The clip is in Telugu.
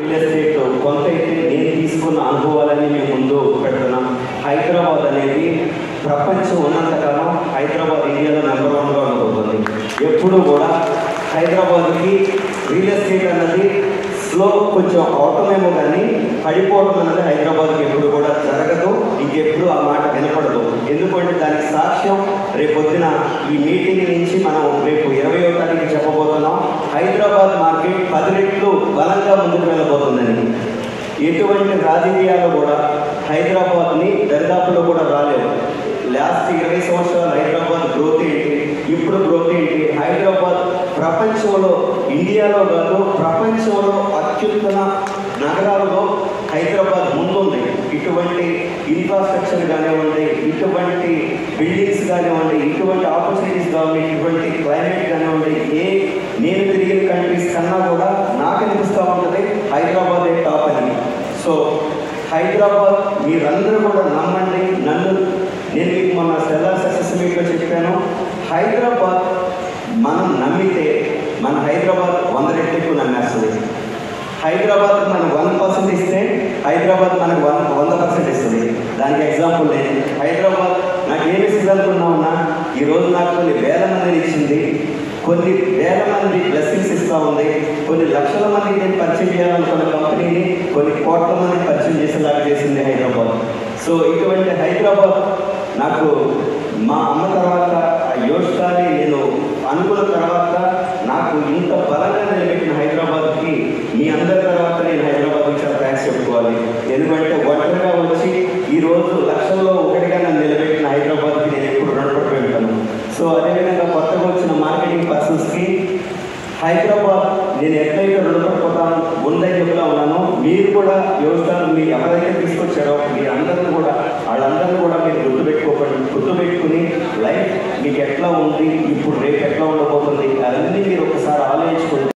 రియల్ ఎస్టేట్ కొంత అయితే నేను తీసుకున్న అనుభవాలని మేము ముందు పెడుతున్నాం. హైదరాబాద్ అనేది ప్రపంచం ఉన్నంతకాలం హైదరాబాద్ ఇండియాలో నెంబర్ 1గా ఉండబోతుంది. ఎప్పుడు కూడా హైదరాబాద్కి రియల్ ఎస్టేట్ అన్నది స్లో కొంచెం అవటమేమో కానీ పడిపోవడం అన్నది హైదరాబాద్కి ఎప్పుడు కూడా జరగదు. ఇంకెప్పుడు ఆ మాట వినపడదు. ఎందుకంటే దానికి సాక్ష్యం రేపొద్దున ఈ మీటింగ్ నుంచి మనం రేపు 20వ తారీఖు చెప్పబోతున్నాం. హైదరాబాద్ మార్కెట్ 10 రెట్లు బలంగా ముందుకు వెళ్ళబోతుందని. ఎటువంటి రాజకీయాలు కూడా హైదరాబాద్ని దరిదాపులో కూడా రాలేవు. లాస్ట్ 20 సంవత్సరాలు హైదరాబాద్ గ్రోత్ ఏంటి, ఇప్పుడు గ్రోత్ ఏంటి? హైదరాబాద్ ప్రపంచంలో, ఇండియాలో కాదు ప్రపంచంలో అత్యుత్తమ నగరాల్లో హైదరాబాద్ ముందుంది. ఇటువంటి ఇన్ఫ్రాస్ట్రక్చర్ కానివ్వండి, ఇటువంటి బిల్డింగ్స్ కానివ్వండి, ఇటువంటి ఆపర్చునిటీస్ కానివ్వండి, ఇటువంటి క్లైమేట్ కానివ్వండి, నేను తిరిగిన కంట్రీస్ కన్నా కూడా నాకు అనిపిస్తూ ఉంటుంది హైదరాబాదే టాప్ అని. సో హైదరాబాద్ మీరందరూ కూడా నమ్మండి. నేను మీకు మొన్న సెల్లార్ సక్సెస్ మీట్లో చెప్పాను. హైదరాబాద్ మనం నమ్మితే మన హైదరాబాద్ 100 రెట్లు ఎక్కువ నమ్మేస్తుంది. హైదరాబాద్ మనకు 1% ఇస్తే హైదరాబాద్ మనకు 100% ఇస్తుంది. దానికి ఎగ్జాంపుల్ నేను హైదరాబాద్ నాకు ఏమి ఇస్తుంది అనుకున్నామన్నా, ఈరోజు నాకు కొన్ని వేల మందిని ఇచ్చింది, కొన్ని వేల మంది బ్లెస్సింగ్స్ ఇస్తూ ఉంది. కొన్ని లక్షల మందికి నేను పరిచయం చేయాలనుకున్న కంపెనీని కొన్ని కోట్ల మందికి పరిచయం చేసేలాగా చేసింది హైదరాబాద్. సో ఇటువంటి హైదరాబాద్ నాకు మా అమ్మ తర్వాత యోష్కాని నేను అనుకున్న తర్వాత నాకు ఇంత బలంగా నిలబెట్టిన హైదరాబాద్కి మీ అందరి తర్వాత నేను హైదరాబాద్కి చాలా థ్యాంక్స్ చెప్పుకోవాలి. ఎందుకంటే ఒంటరిగా వచ్చి ఈరోజు లక్షల్లో ఒకటిగా నన్ను నిలబెట్టిన హైదరాబాద్కి నేను ఎప్పుడు రుణపడిపోయి ఉంటాను. సో అదేవిధంగా కొత్తగా వచ్చిన మార్కెటింగ్ పర్సన్స్కి హైదరాబాద్ నేను ఎట్లయితే రుణపడిపోతాను ముందని చెప్తా ఉన్నాను. మీరు కూడా వ్యవస్థలు మీరు ఎవరైతే తీసుకొచ్చారో మీరందరూ కూడా వాళ్ళందరూ కూడా మీరు గుర్తుపెట్టుకుని లైఫ్ మీకు ఎట్లా ఉంది, ఇప్పుడు